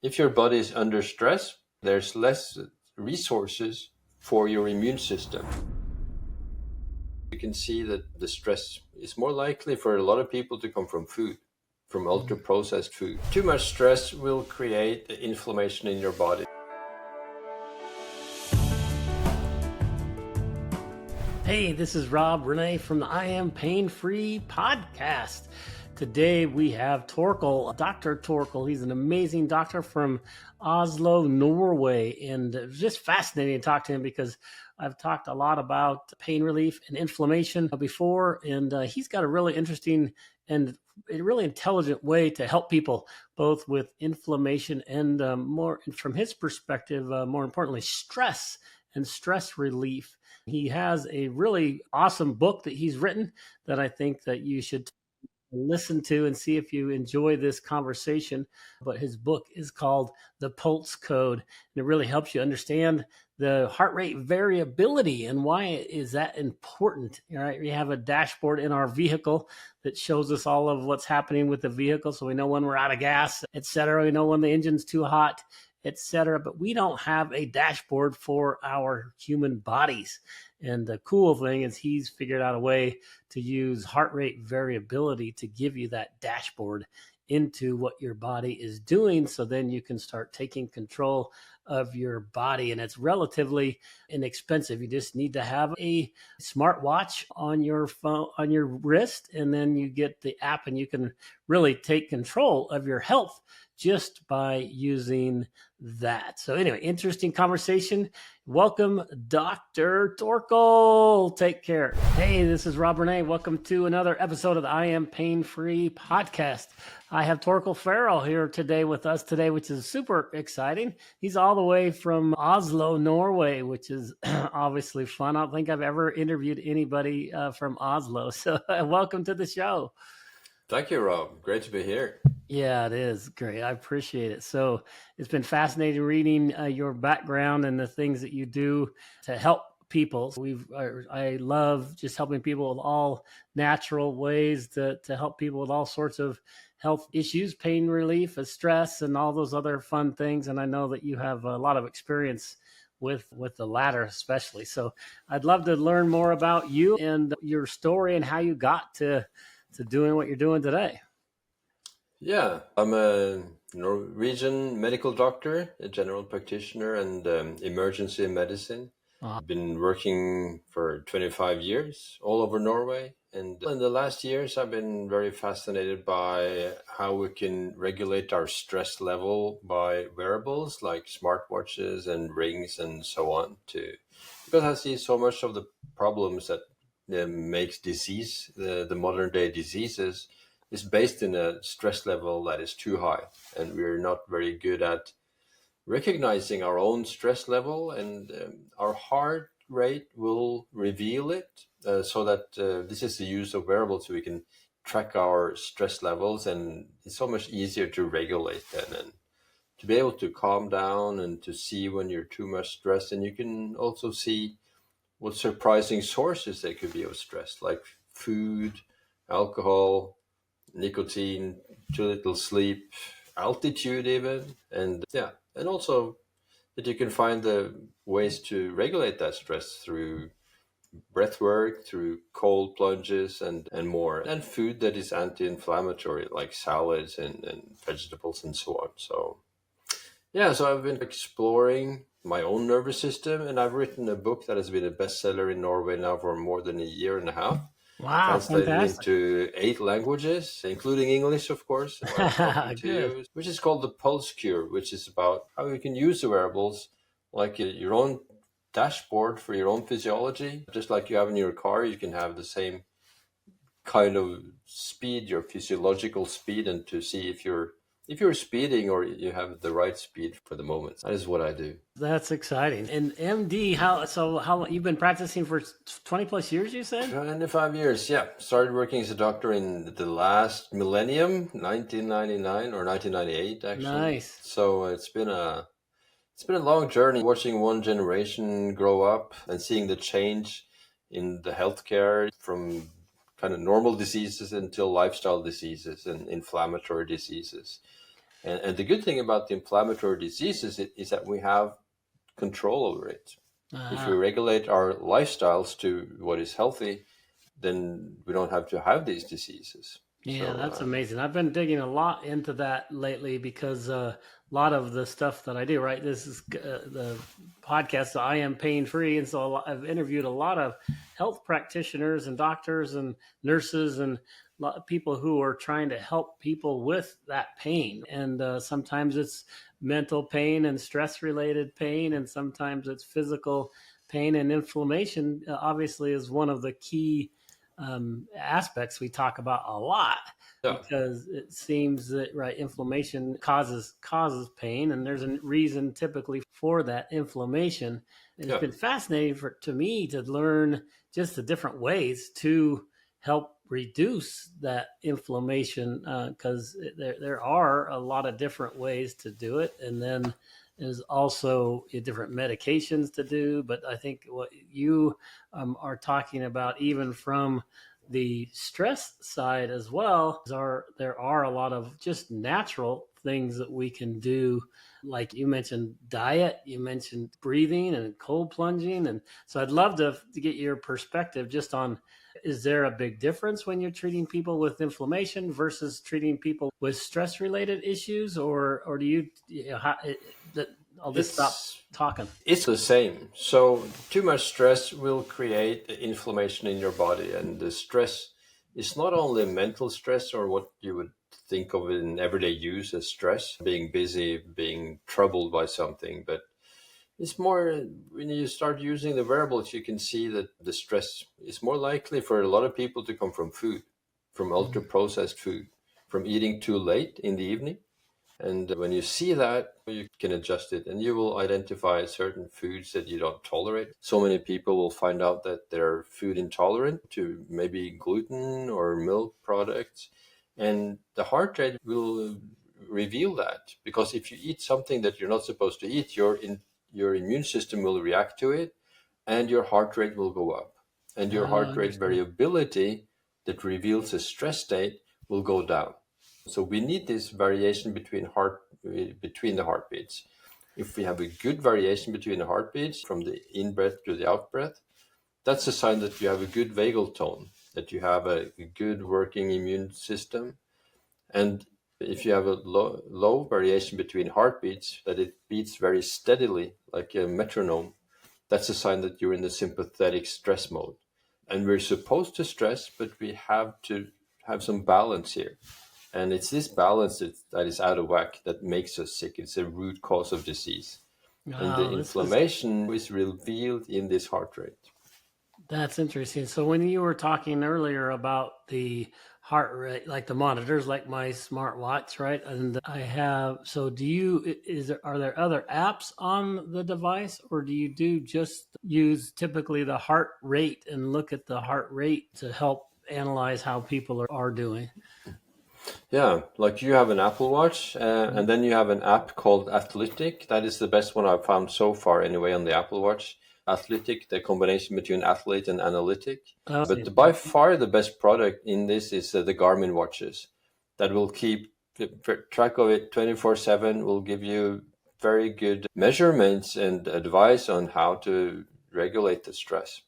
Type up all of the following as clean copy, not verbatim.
If your body is under stress, there's less resources for your immune system. You can see that the stress is more likely for a lot of people to come from food, from ultra-processed food. Too much stress will create inflammation in your body. Hey, this is Rob Renee from the I Am Pain-Free podcast. Today we have Torkel, Dr. Torkel. He's an amazing doctor from Oslo, Norway, and it's just fascinating to talk to him because I've talked a lot about pain relief and inflammation before, and he's got a really interesting and a really intelligent way to help people, both with inflammation and more, from his perspective, more importantly, stress and stress relief. He has a really awesome book that he's written that I think that you should listen to and see if you enjoy this conversation. But his book is called The Pulse Code, and it really helps you understand the heart rate variability and why is that important. All right, we have a dashboard in our vehicle that shows us all of what's happening with the vehicle, so we know when we're out of gas, etc. We know when the engine's too hot, etc. But we don't have a dashboard for our human bodies. And the cool thing is he's figured out a way to use heart rate variability to give you that dashboard into what your body is doing. So then you can start taking control of your body. And it's relatively inexpensive. You just need to have a smartwatch on your phone, on your wrist, and then you get the app and you can really take control of your health just by using that. So anyway, interesting conversation. Welcome, Dr. Torkel. Take care. Hey, this is Rob Renee. Welcome to another episode of the I Am Pain-Free podcast. I have Torkil Færø here today with us today, which is super exciting. He's all the way from Oslo, Norway, which is obviously fun. I don't think I've ever interviewed anybody from Oslo. So welcome to the show. Thank you, Rob. Great to be here. Yeah, it is great. I appreciate it. So it's been fascinating reading your background and the things that you do to help people. I love just helping people with all natural ways to help people with all sorts of health issues, pain relief, stress, and all those other fun things. And I know that you have a lot of experience with the latter especially. So I'd love to learn more about you and your story and how you got to doing what you're doing today. Yeah, I'm a Norwegian medical doctor, a general practitioner, and emergency medicine. I've been working for 25 years all over Norway. And in the last years, I've been very fascinated by how we can regulate our stress level by wearables like smartwatches and rings and so on. Because I see so much of the problems that makes disease, the modern day diseases, is based in a stress level that is too high, and we're not very good at recognizing our own stress level, and our heart rate will reveal it, so that this is the use of wearables, so we can track our stress levels, and it's so much easier to regulate then, and to be able to calm down and to see when you're too much stressed. And you can also see what surprising sources there could be of stress, like food, alcohol, nicotine, too little sleep, altitude even, and also that you can find the ways to regulate that stress through breath work, through cold plunges and more, and food that is anti-inflammatory like salads and vegetables and so on. So I've been exploring my own nervous system, and I've written a book that has been a bestseller in Norway now for more than a year and a half. Wow, translated fantastic. into 8 languages, including English, of course, which is called The Pulse Cure, which is about how you can use the wearables like your own dashboard for your own physiology. Just like you have in your car, you can have the same kind of speed, your physiological speed, and to see if you're speeding or you have the right speed for the moment. That is what I do. That's exciting. And MD, how you've been practicing for 20 plus years, you said? 25 years, yeah. Started working as a doctor in the last millennium, 1999 or 1998, actually. Nice. So it's been a long journey, watching one generation grow up and seeing the change in the healthcare from kind of normal diseases until lifestyle diseases and inflammatory diseases. And the good thing about the inflammatory diseases is that we have control over it. If we regulate our lifestyles to what is healthy, then we don't have to have these diseases. Yeah, So that's amazing. I've been digging a lot into that lately because a lot of the stuff that I do, right? This is the podcast, so I am pain free. And so I've interviewed a lot of health practitioners and doctors and nurses and a lot of people who are trying to help people with that pain. And sometimes it's mental pain and stress related pain, and sometimes it's physical pain, and inflammation, obviously, is one of the key aspects we talk about a lot, yeah, because it seems that, right, inflammation causes pain, and there's a reason typically for that inflammation. And it's yeah, been fascinating to me to learn just the different ways to help reduce that inflammation, because there are a lot of different ways to do it, and then there's also different medications to do. But I think what you are talking about, even from the stress side as well, there are a lot of just natural things that we can do. Like you mentioned diet, you mentioned breathing and cold plunging. And so I'd love to get your perspective just on, is there a big difference when you're treating people with inflammation versus treating people with stress related issues? Or do I'll just stop it's talking. it's the same. So too much stress will create inflammation in your body, and the stress is not only mental stress or what you would think of in everyday use as stress, being busy, being troubled by something, but it's more when you start using the wearables, you can see that the stress is more likely for a lot of people to come from food, from ultra processed food, from eating too late in the evening. And when you see that, you can adjust it, and you will identify certain foods that you don't tolerate. So many people will find out that they're food intolerant to maybe gluten or milk products. And the heart rate will reveal that, because if you eat something that you're not supposed to eat, your immune system will react to it, and your heart rate will go up. And your Oh, heart rate interesting. variability that reveals a stress state will go down. So we need this variation between the heartbeats. If we have a good variation between the heartbeats from the in breath to the out breath, that's a sign that you have a good vagal tone, that you have a good working immune system. And if you have a low variation between heartbeats, that it beats very steadily like a metronome, that's a sign that you're in the sympathetic stress mode. And we're supposed to stress, but we have to have some balance here. And it's this balance that is out of whack that makes us sick. It's a root cause of disease. And the Oh, inflammation is revealed in this heart rate. that's interesting. So when you were talking earlier about the heart rate, like the monitors, like my smartwatch, right? And I have, so are there other apps on the device, or do you just use typically the heart rate and look at the heart rate to help analyze how people are doing? Yeah, like you have an Apple Watch, Mhm. and then you have an app called Athletic. That is the best one I've found so far, anyway, on the Apple Watch. Athletic, the combination between athlete and analytic. Oh, But see. by far the best product in this is the Garmin watches that will keep track of it 24/7, will give you very good measurements and advice on how to regulate the stress.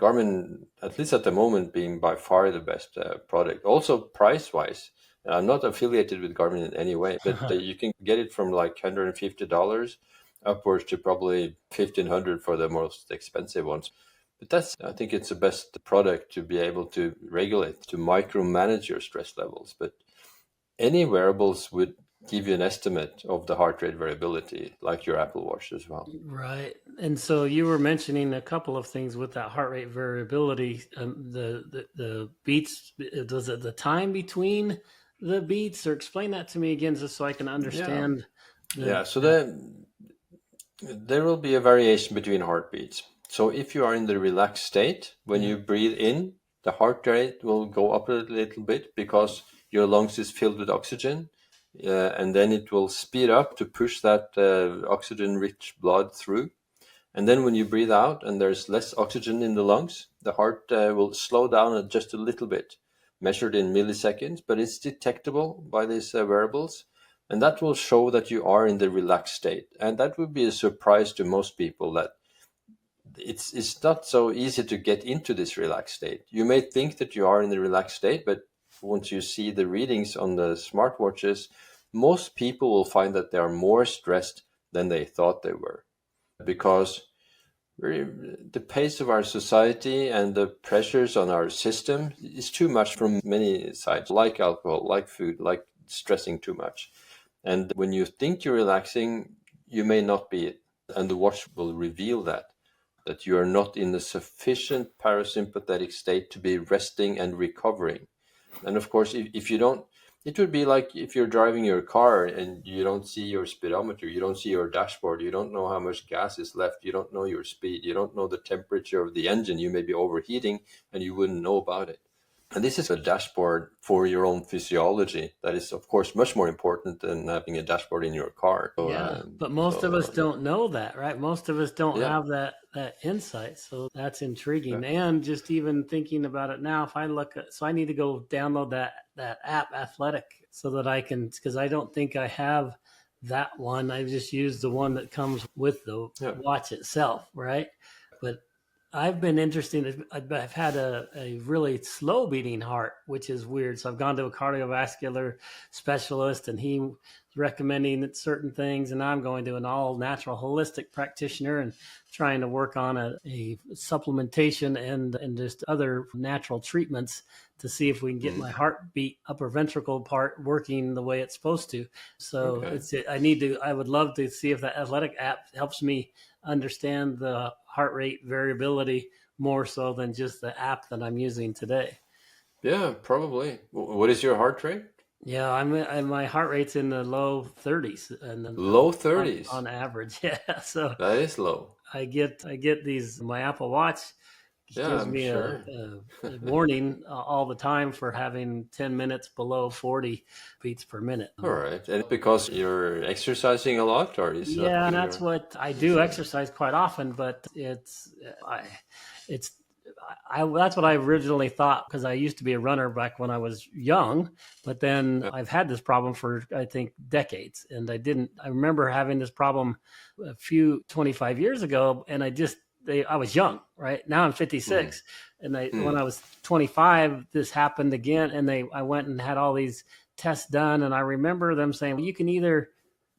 Garmin, at least at the moment, being by far the best product. Also, price wise, I'm not affiliated with Garmin in any way, but you can get it from like $150 upwards to probably 1,500 for the most expensive ones. But I think it's the best product to be able to regulate, to micromanage your stress levels. But any wearables would give you an estimate of the heart rate variability, like your Apple Watch as well. Right. And so you were mentioning a couple of things with that heart rate variability. The beats, was it the time between the beats, or explain that to me again, just so I can Yeah. understand Yeah. So that. there will be a variation between heartbeats. So if you are in the relaxed state, when Yeah. you breathe in, the heart rate will go up a little bit because your lungs is filled with oxygen, and then it will speed up to push that oxygen-rich blood through. And then when you breathe out and there's less oxygen in the lungs, the heart will slow down just a little bit, measured in milliseconds, but it's detectable by these wearables. And that will show that you are in the relaxed state. And that would be a surprise to most people, that it's not so easy to get into this relaxed state. You may think that you are in the relaxed state, but once you see the readings on the smartwatches, most people will find that they are more stressed than they thought they were, because the pace of our society and the pressures on our system is too much from many sides, like alcohol, like food, like stressing too much. And when you think you're relaxing, you may not be. And the watch will reveal that you are not in a sufficient parasympathetic state to be resting and recovering. And of course, if you don't, it would be like if you're driving your car and you don't see your speedometer, you don't see your dashboard, you don't know how much gas is left, you don't know your speed, you don't know the temperature of the engine, you may be overheating and you wouldn't know about it. And this is a dashboard for your own physiology. That is, of course, much more important than having a dashboard in your car. Yeah, but most of us don't know that, right? Most of us don't have that insight. So that's intriguing. Yeah. And just even thinking about it now, if I look at, so I need to go download that app, Athletic, so that I can, because I don't think I have that one. I just use the one that comes with the watch itself, right? But I've been interested. I've had a really slow beating heart, which is weird. So I've gone to a cardiovascular specialist and he was recommending certain things. And now I'm going to an all natural holistic practitioner and trying to work on a supplementation and just other natural treatments to see if we can get my heartbeat, upper ventricle part working the way it's supposed to. So I would love to see if that Athletic app helps me understand the heart rate variability more so than just the app that I'm using today. Yeah, probably. What is your heart rate? Yeah, my heart rate's in the low 30s, and low 30s on average. Yeah, so that is low. I get my Apple Watch gives me a warning all the time for having 10 minutes below 40 beats per minute. All right. And because you're exercising a lot, or is that and that's what I do, exercise quite often, but that's what I originally thought, because I used to be a runner back when I was young, but then I've had this problem for, I think, decades. And I remember having this problem 25 years ago, and I was young, right? Now I'm 56. And when I was 25, this happened again. And I went and had all these tests done. And I remember them saying, well, you can either,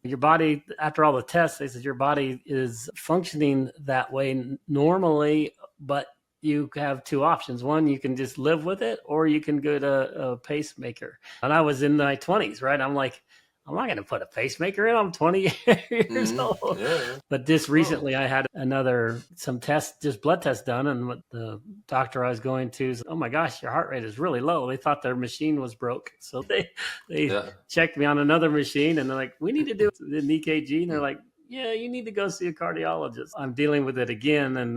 your body, after all the tests, they said your body is functioning that way normally, but you have two options. One, you can just live with it, or you can go to a pacemaker. And I was in my 20s, right? I'm like, I'm not going to put a pacemaker in. I'm 20 years old. Yeah. But just recently I had some tests, just blood tests done. And what the doctor I was going to said, oh my gosh, your heart rate is really low. They thought their machine was broke. So they checked me on another machine, and they're like, we need to do an EKG. And they're like, yeah, you need to go see a cardiologist. I'm dealing with it again. And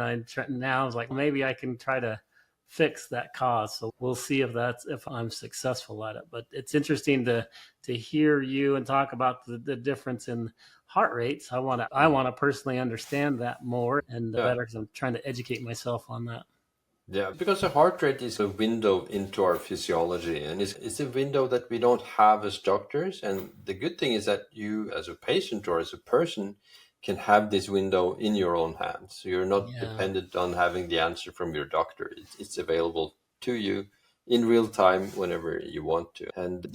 now I was like, maybe I can try to fix that cause. So we'll see if I'm successful at it. But it's interesting to hear you and talk about the difference in heart rates. I want to personally understand that more and better, because I'm trying to educate myself on that. Yeah, because the heart rate is a window into our physiology, and it's a window that we don't have as doctors. And the good thing is that you, as a patient or as a person, can have this window in your own hands. So you're not dependent on having the answer from your doctor. It's available to you in real time whenever you want to. And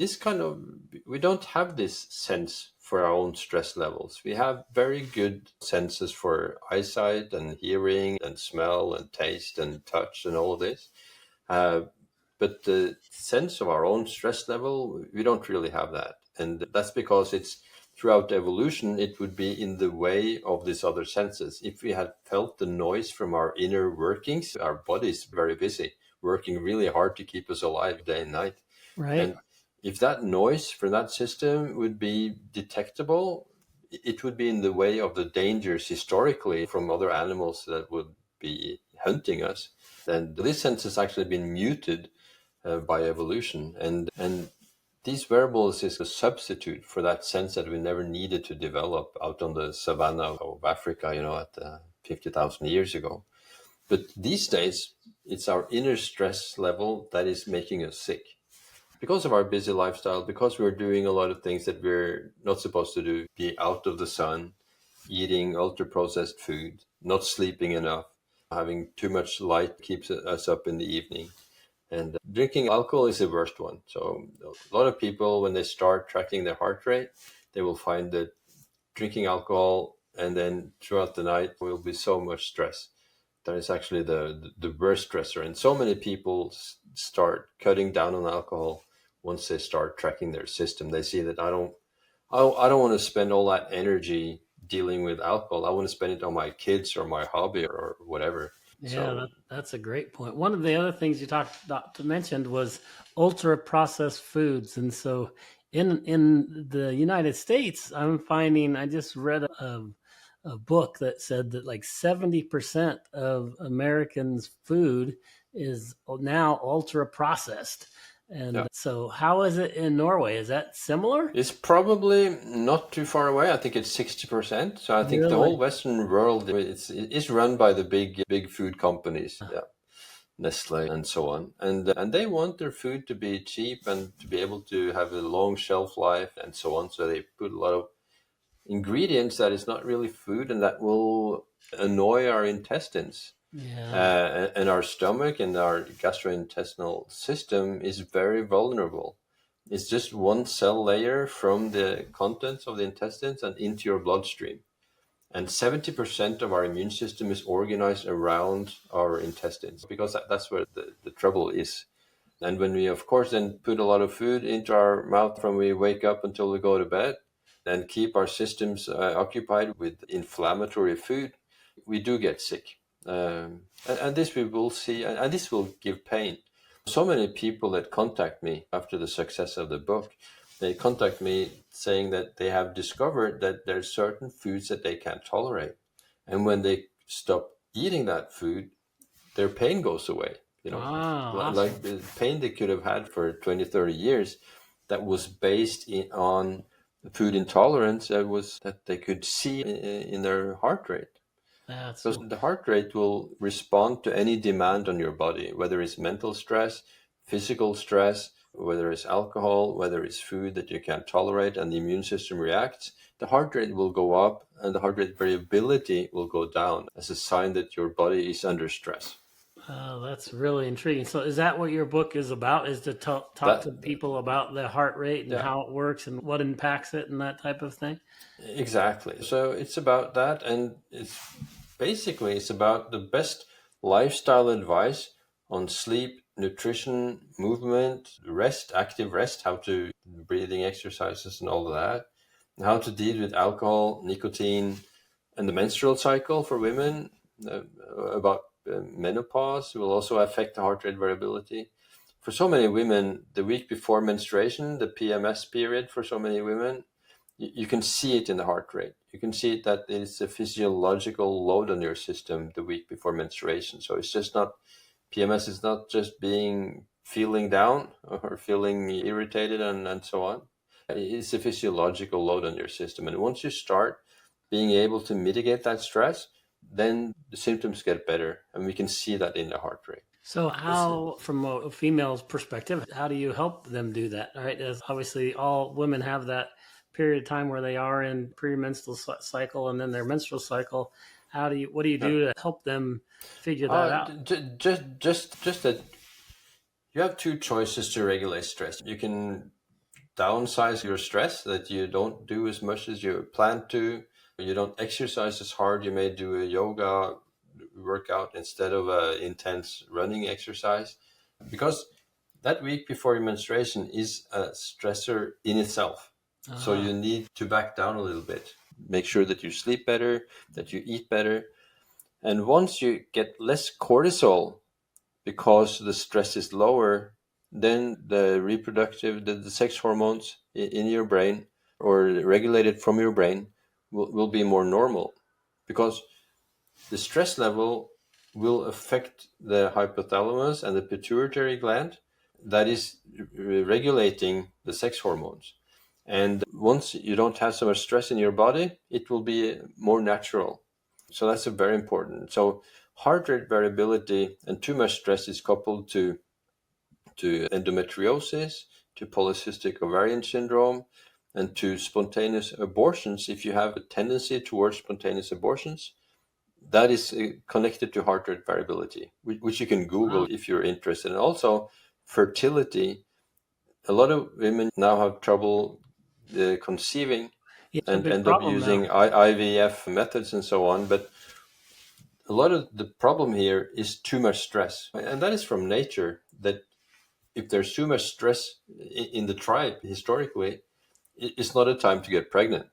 we don't have this sense for our own stress levels. We have very good senses for eyesight and hearing and smell and taste and touch and all of this. But the sense of our own stress level, we don't really have that. And that's because throughout evolution, it would be in the way of these other senses. If we had felt the noise from our inner workings, our body is very busy, working really hard to keep us alive day and night. Right. And if that noise from that system would be detectable, it would be in the way of the dangers historically from other animals that would be hunting us. And this sense has actually been muted by evolution. And these wearables is a substitute for that sense that we never needed to develop out on the savanna of Africa, at 50,000 years ago. But these days, it's our inner stress level that is making us sick. because of our busy lifestyle, because we're doing a lot of things that we're not supposed to do, be out of the sun, eating ultra processed food, not sleeping enough, having too much light keeps us up in the evening. And drinking alcohol is the worst one. So a lot of people, when they start tracking their heart rate, they will find that drinking alcohol and then throughout the night will be so much stress. That is actually the worst stressor. And so many people start cutting down on alcohol once they start tracking their system. They see that I don't want to spend all that energy dealing with alcohol. I want to spend it on my kids or my hobby or whatever. Yeah, that's a great point. One of the other things you mentioned was ultra processed foods, and so in the United States, I'm finding I just read a book that said that like 70% of Americans' food is now ultra processed. And so how is it in Norway? Is that similar? It's probably not too far away. I think it's 60%. So I think the whole Western world is run by the big food companies. Yeah. Nestle and so on. And they want their food to be cheap and to be able to have a long shelf life and so on. So they put a lot of ingredients that is not really food and that will annoy our intestines. And our stomach and our gastrointestinal system is very vulnerable. It's just one cell layer from the contents of the intestines and into your bloodstream. And 70% of our immune system is organized around our intestines because that's where the trouble is. And when we, of course, then put a lot of food into our mouth from we wake up until we go to bed and keep our systems occupied with inflammatory food, we do get sick. And this we will see, and this will give pain. So many people that contact me after the success of the book, they contact me saying that they have discovered that there's certain foods that they can't tolerate. And when they stop eating that food, their pain goes away. Awesome. Like the pain they could have had for 20, 30 years that was based on food intolerance that they could see in their heart rate. Because the heart rate will respond to any demand on your body, whether it's mental stress, physical stress, whether it's alcohol, whether it's food that you can't tolerate and the immune system reacts. The heart rate will go up and the heart rate variability will go down as a sign that your body is under stress. Oh, that's really intriguing. So is that what your book is about, is to talk to people about the heart rate and how it works and what impacts it and that type of thing? Exactly. So it's about that, and it's about the best lifestyle advice on sleep, nutrition, movement, rest, active rest, how to breathing exercises and all of that, and how to deal with alcohol, nicotine, and the menstrual cycle for women, about menopause will also affect the heart rate variability. For so many women, the week before menstruation, the PMS period for so many women, you can see it in the heart rate. You can see it that it's a physiological load on your system the week before menstruation. So it's just not, PMS is not just feeling down or feeling irritated and so on. It's a physiological load on your system. And once you start being able to mitigate that stress, then the symptoms get better. And we can see that in the heart rate. So how, from a female's perspective, how do you help them do that? All right. As obviously all women have that period of time where they are in premenstrual cycle and then their menstrual cycle. What do you do to help them figure that out? Just that you have two choices to regulate stress. You can downsize your stress, that you don't do as much as you plan to. You don't exercise as hard. You may do a yoga workout instead of an intense running exercise, because that week before your menstruation is a stressor in itself. So you need to back down a little bit. Make sure that you sleep better, that you eat better. And once you get less cortisol because the stress is lower, then the sex hormones in your brain or regulated from your brain will be more normal, because the stress level will affect the hypothalamus and the pituitary gland that is regulating the sex hormones. And once you don't have so much stress in your body, it will be more natural. So that's very important. So heart rate variability and too much stress is coupled to endometriosis, to polycystic ovarian syndrome, and to spontaneous abortions. If you have a tendency towards spontaneous abortions, that is connected to heart rate variability, which you can Google if you're interested. And also fertility. A lot of women now have trouble conceiving and end up using IVF methods and so on. But a lot of the problem here is too much stress. And that is from nature, that if there's too much stress in the tribe historically, it's not a time to get pregnant.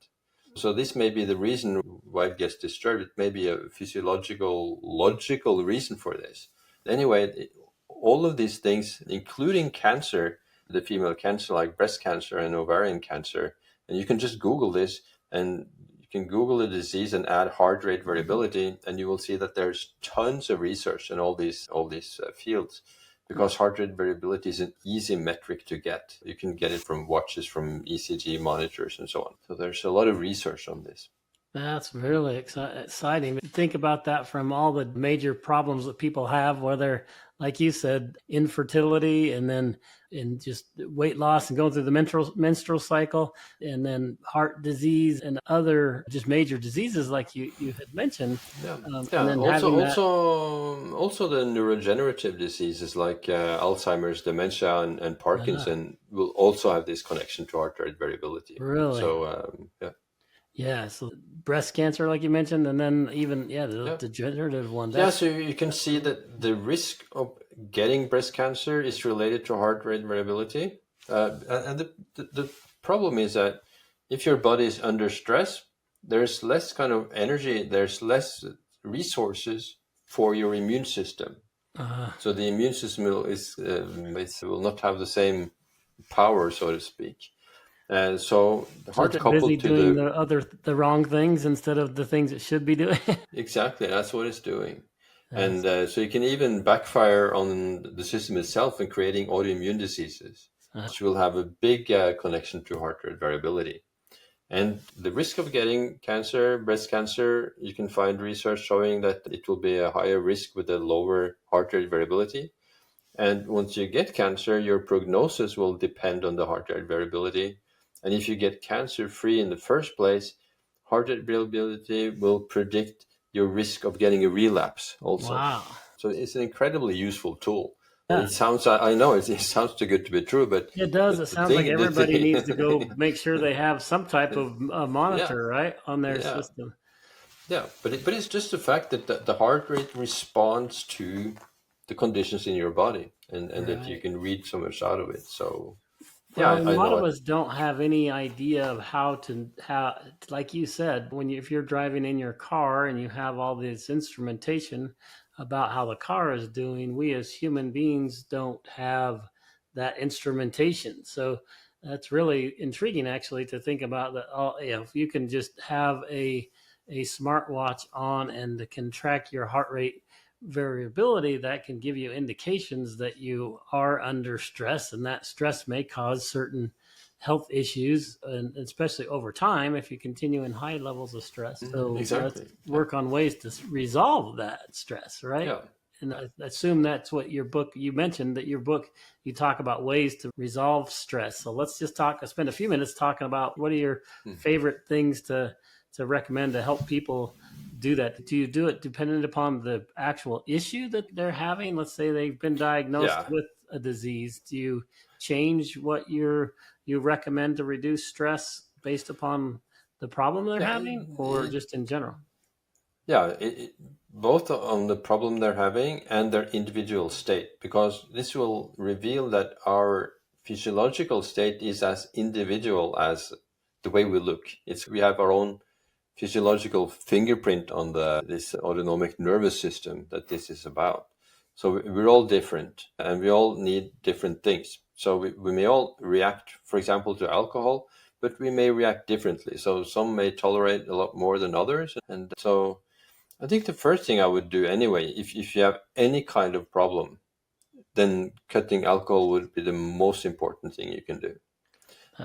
So this may be the reason why it gets disturbed. It may be a physiological, logical reason for this. Anyway, all of these things, including cancer, the female cancer like breast cancer and ovarian cancer, and you can just Google this, and you can Google the disease and add heart rate variability, and you will see that there's tons of research in all these fields. Because heart rate variability is an easy metric to get. You can get it from watches, from ECG monitors, and so on. So there's a lot of research on this. That's really exciting. Think about that from all the major problems that people have, whether, like you said, infertility, and then in just weight loss and going through the menstrual cycle, and then heart disease and other just major diseases like you had mentioned. And then also the neurodegenerative diseases like Alzheimer's, dementia, and Parkinson will also have this connection to heart rate variability. Really? So Yeah, so breast cancer, like you mentioned, and then even the degenerative one. So you can see that the risk of getting breast cancer is related to heart rate variability. And the problem is that if your body is under stress, there's less kind of energy, there's less resources for your immune system. So the immune system will not have the same power, so to speak. So the heart it's busy doing the wrong things instead of the things it should be doing. Exactly, that's what it's doing. And so you can even backfire on the system itself in creating autoimmune diseases, which will have a big connection to heart rate variability. And the risk of getting cancer, breast cancer, you can find research showing that it will be a higher risk with a lower heart rate variability. And once you get cancer, your prognosis will depend on the heart rate variability. And if you get cancer-free in the first place, heart rate variability will predict your risk of getting a relapse also. Wow. So it's an incredibly useful tool. Yeah. It sounds, I know, it sounds too good to be true, but... It does. It sounds like everybody needs to go make sure they have some type of monitor, right, on their system. Yeah, but it's just the fact that the heart rate responds to the conditions in your body, and that you can read so much out of it. So... a lot of us don't have any idea of how, like you said, if you're driving in your car and you have all this instrumentation about how the car is doing, we as human beings don't have that instrumentation. So that's really intriguing, actually, to think about that. If you can just have a smartwatch on and it can track your heart rate variability, that can give you indications that you are under stress, and that stress may cause certain health issues, and especially over time if you continue in high levels of stress. So exactly. Let's work on ways to resolve that stress, right? Yeah. And I assume that's what your book, you mentioned that your book, you talk about ways to resolve stress. So let's just spend a few minutes talking about what are your favorite things to recommend to help people do that. Do you do it dependent upon the actual issue that they're having? Let's say they've been diagnosed with a disease. Do you change what you recommend to reduce stress based upon the problem they're having, or just in general? Yeah, both on the problem they're having and their individual state, because this will reveal that our physiological state is as individual as the way we look. We have our own physiological fingerprint on this autonomic nervous system that this is about. So we're all different, and we all need different things. So we may all react, for example, to alcohol, but we may react differently. So some may tolerate a lot more than others. And so I think the first thing I would do anyway, if you have any kind of problem, then cutting alcohol would be the most important thing you can do.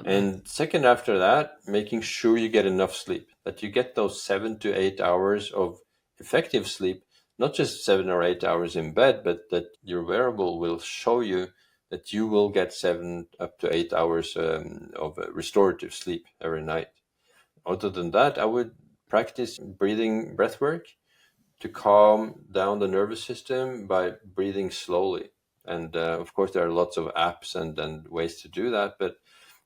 And second, after that, making sure you get enough sleep, that you get those 7 to 8 hours of effective sleep, not just 7 or 8 hours in bed, but that your wearable will show you that you will get 7 up to 8 hours of restorative sleep every night. Other than that, I would practice breathing breath work to calm down the nervous system by breathing slowly. And of course, there are lots of apps and ways to do that. But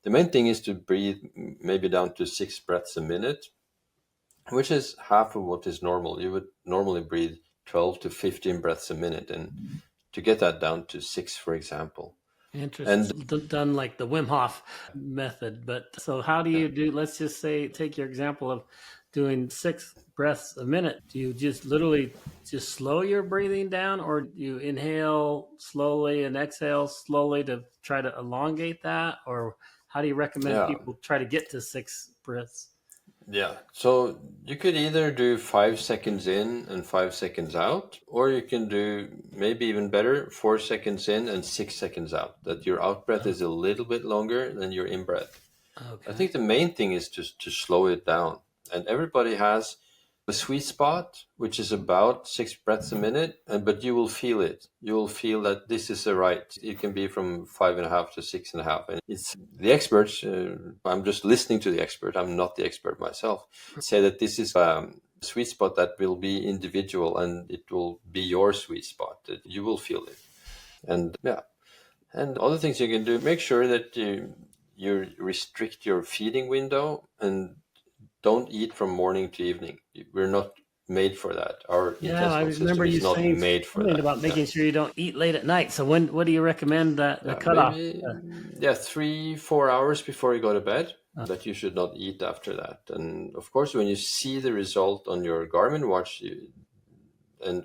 the main thing is to breathe maybe down to 6 breaths a minute, which is half of what is normal. You would normally breathe 12 to 15 breaths a minute. And to get that down to 6, for example. Interesting. Done like the Wim Hof method. But so how do you do, let's just say, take your example of doing 6 breaths a minute. Do you just literally just slow your breathing down, or do you inhale slowly and exhale slowly to try to elongate that? Or how do you recommend people try to get to 6 breaths? Yeah, so you could either do 5 seconds in and 5 seconds out, or you can do maybe even better, 4 seconds in and 6 seconds out. That your out breath is a little bit longer than your in breath. Okay. I think the main thing is just to slow it down. And everybody has a sweet spot, which is about 6 breaths a minute, but you will feel it. You will feel that this is the right. It can be from 5.5 to 6.5. And it's the experts, I'm just listening to the expert, I'm not the expert myself, say that this is a sweet spot that will be individual, and it will be your sweet spot, that you will feel it. And and other things you can do, make sure that you restrict your feeding window and don't eat from morning to evening. We're not made for that. Our intestinal system is not made for that. About making sure you don't eat late at night. So what do you recommend that the cutoff? Maybe, 3-4 hours before you go to bed, that you should not eat after that. And of course, when you see the result on your Garmin watch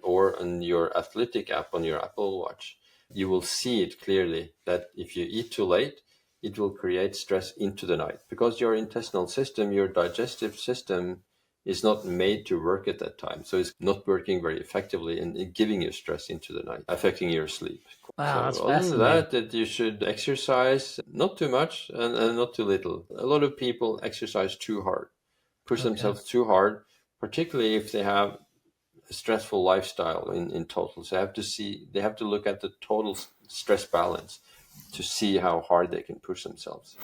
or on your athletic app on your Apple Watch, you will see it clearly that if you eat too late, it will create stress into the night, because your intestinal system, your digestive system, is not made to work at that time. So it's not working very effectively and giving you stress into the night, affecting your sleep. Wow, that's other than that you should exercise, not too much and not too little. A lot of people exercise too hard, push themselves too hard, particularly if they have a stressful lifestyle in total. So they have to look at the total stress balance to see how hard they can push themselves.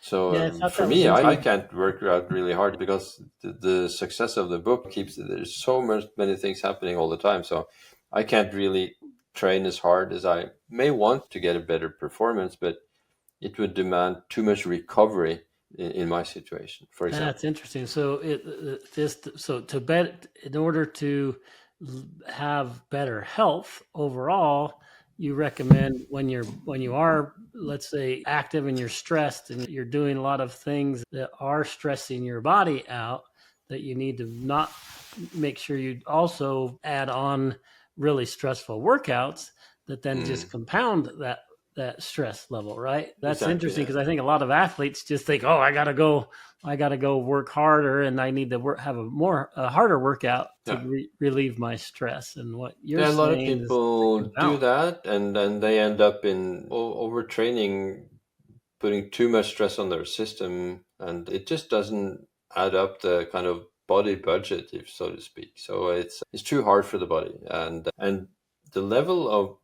So for me, I can't work out really hard, because the success of the book there's so many things happening all the time. So I can't really train as hard as I may want to get a better performance, but it would demand too much recovery in my situation, for example. That's interesting. So in order to have better health overall, you recommend when you are, let's say, active and you're stressed and you're doing a lot of things that are stressing your body out, that you need to not make sure you also add on really stressful workouts that then just compound that stress level, right? That's exactly, interesting, because I think a lot of athletes just think, oh, I gotta go work harder, and I need to have a harder workout to relieve my stress. And what you're saying, a lot of people do that, and then they end up in overtraining, putting too much stress on their system, and it just doesn't add up the kind of body budget, if so to speak. So it's too hard for the body, and the level of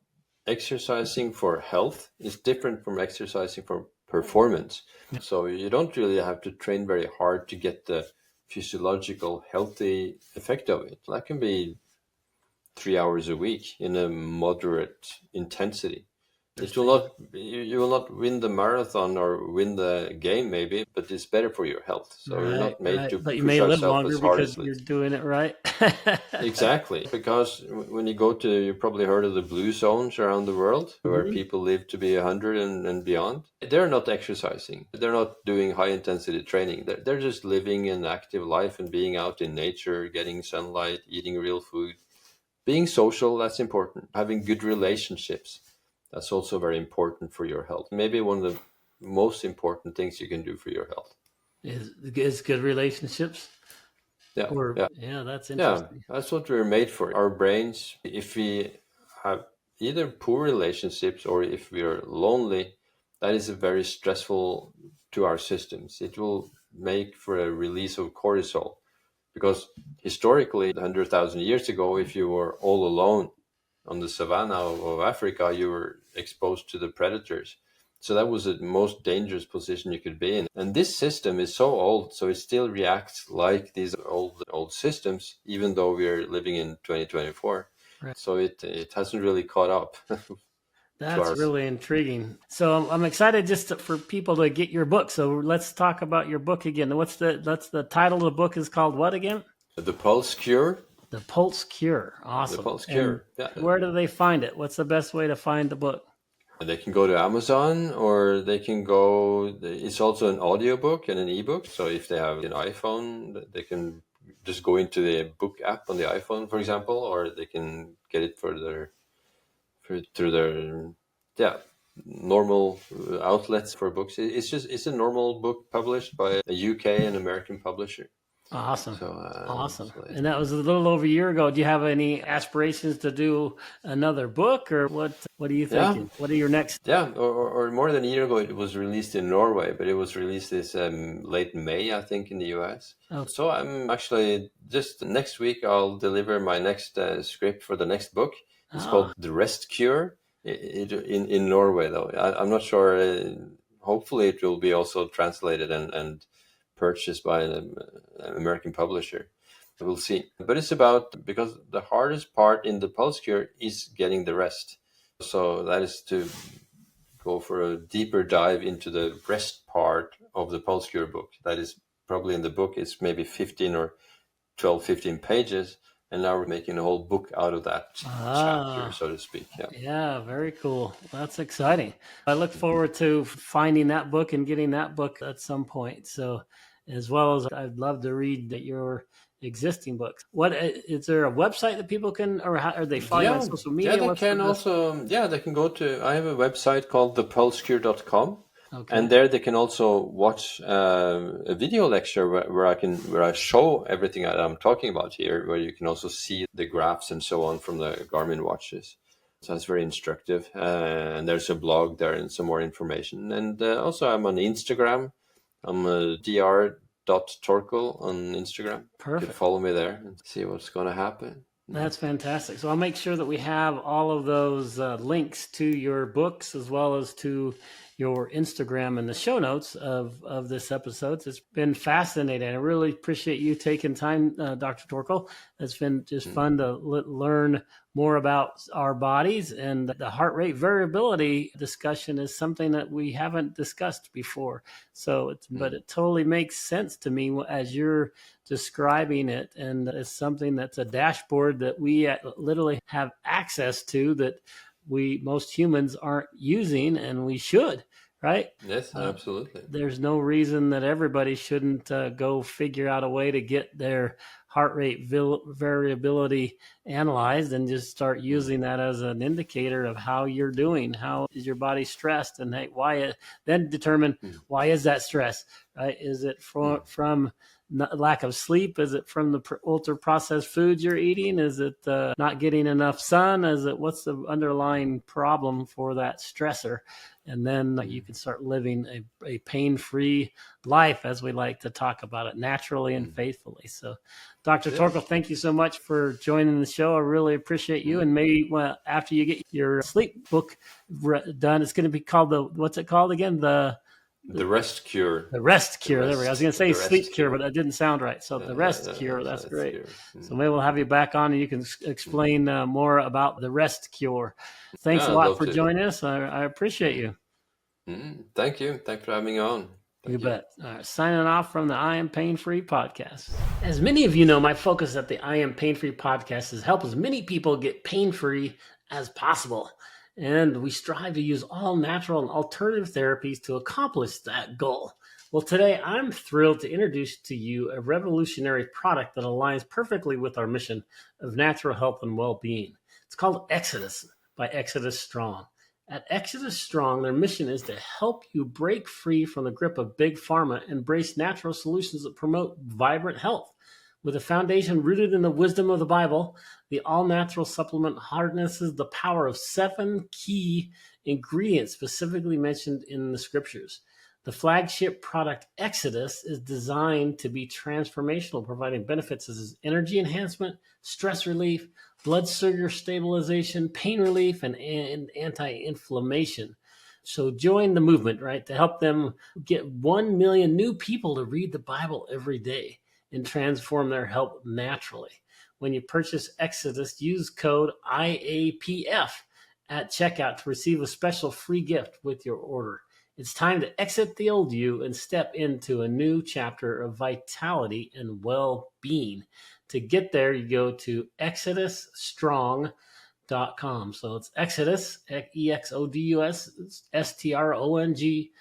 exercising for health is different from exercising for performance. So you don't really have to train very hard to get the physiological healthy effect of it. That can be 3 hours a week in a moderate intensity. You will not win the marathon or win the game, maybe, but it's better for your health. So you're not made to but you push may live yourself longer as hard because as you're doing it right. Exactly, because when you go to, you probably heard of the blue zones around the world, where people live to be 100 and beyond. They're not exercising. They're not doing high intensity training. They're just living an active life and being out in nature, getting sunlight, eating real food, being social. That's important. Having good relationships. That's also very important for your health. Maybe one of the most important things you can do for your health is good relationships. Yeah, that's interesting. Yeah, that's what we're made for. Our brains, if we have either poor relationships or if we're lonely, that is very stressful to our systems. It will make for a release of cortisol, because historically, 100,000 years ago, if you were all alone, on the savannah of Africa, you were exposed to the predators. So that was the most dangerous position you could be in. And this system is so old, so it still reacts like these old systems, even though we're living in 2024. Right. So it hasn't really caught up. That's really intriguing. So I'm excited for people to get your book. So let's talk about your book again. That's the title of the book is called what again? The Pulse Cure. The Pulse Cure. Awesome. The Pulse Cure. Yeah. Where do they find it? What's the best way to find the book? They can go to Amazon, or they can go, it's also an audiobook and an ebook. So if they have an iPhone, they can just go into the book app on the iPhone, for example, or they can get it through their normal outlets for books. It's a normal book published by a UK and American publisher. Awesome. So, awesome. And that was a little over a year ago. Do you have any aspirations to do another book, or what are you thinking? Yeah. What are your next? Yeah, or more than a year ago, it was released in Norway, but it was released this late May, I think, in the US. Oh. So I'm actually, just next week, I'll deliver my next script for the next book. It's called The Rest Cure in Norway, though. I'm not sure. Hopefully it will be also translated and purchased by an American publisher. We'll see. But it's because the hardest part in the Pulse Cure is getting the rest. So that is to go for a deeper dive into the rest part of the Pulse Cure book. That is probably in the book, it's maybe 15 or 15 pages. And now we're making a whole book out of that chapter, so to speak. Yeah, very cool. That's exciting. I look forward to finding that book and getting that book at some point. So, as well as I'd love to read your existing books. What is there a website that people can, or how are they following on social media? Yeah, they can also. Yeah, they can go to. I have a website called thepulsecure.com. Okay. And there they can also watch a video lecture where I show everything that I'm talking about here, where you can also see the graphs and so on from the Garmin watches. So that's very instructive. And there's a blog there and some more information. And also I'm on Instagram. I'm dr.torkel on Instagram. Perfect. You can follow me there and see what's going to happen. That's fantastic. So I'll make sure that we have all of those links to your books as well as to your Instagram in the show notes of this episode. It's been fascinating. I really appreciate you taking time, Dr. Torkel. It's been just fun to learn more about our bodies, and the heart rate variability discussion is something that we haven't discussed before. So, but it totally makes sense to me as you're describing it, and it's something that's a dashboard that we literally have access to that most humans aren't using, and we should, right? Yes, absolutely. There's no reason that everybody shouldn't go figure out a way to get their heart rate variability analyzed and just start using that as an indicator of how you're doing. How is your body stressed, and then determine why is that stress, right? Is it from lack of sleep? Is it from the ultra processed foods you're eating? Is it not getting enough sun? What's the underlying problem for that stressor? And then you can start living a pain-free life, as we like to talk about it, naturally and faithfully. So, Dr. Torkel, thank you so much for joining the show. I really appreciate you. And maybe after you get your sleep book done, it's going to be called what's it called again? The Rest Cure. The Rest Cure. There we go. I was going to say Sleep Cure, but that didn't sound right. So the Rest Cure, that's great. Cure. So maybe we'll have you back on and you can explain more about the Rest Cure. Thanks a lot for joining us. I appreciate you. Thank you. Thanks for having me on. You bet. All right, signing off from the I Am Pain-Free podcast. As many of you know, my focus at the I Am Pain-Free podcast is help as many people get pain-free as possible. And we strive to use all natural and alternative therapies to accomplish that goal. Well, today I'm thrilled to introduce to you a revolutionary product that aligns perfectly with our mission of natural health and well-being. It's called Exodus by Exodus Strong. At Exodus Strong, their mission is to help you break free from the grip of big pharma and embrace natural solutions that promote vibrant health. With a foundation rooted in the wisdom of the Bible, the all-natural supplement harnesses the power of 7 key ingredients specifically mentioned in the scriptures. The flagship product Exodus is designed to be transformational, providing benefits such as energy enhancement, stress relief, blood sugar stabilization, pain relief, and anti-inflammation. So join the movement, right, to help them get 1 million new people to read the Bible every day and transform their health naturally. When you purchase Exodus, use code IAPF at checkout to receive a special free gift with your order. It's time to exit the old you and step into a new chapter of vitality and well-being. To get there, you go to exodusstrong.com. So it's Exodus, EXODUS, STRONG.com.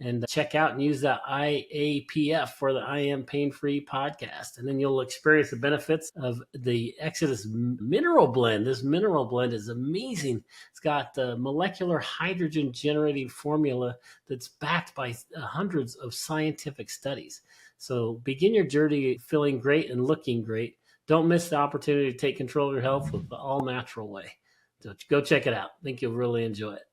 And check out and use that IAPF for the I Am Pain-Free podcast. And then you'll experience the benefits of the Exodus mineral blend. This mineral blend is amazing. It's got the molecular hydrogen generating formula that's backed by hundreds of scientific studies. So begin your journey feeling great and looking great. Don't miss the opportunity to take control of your health with the all-natural way. So go check it out. I think you'll really enjoy it.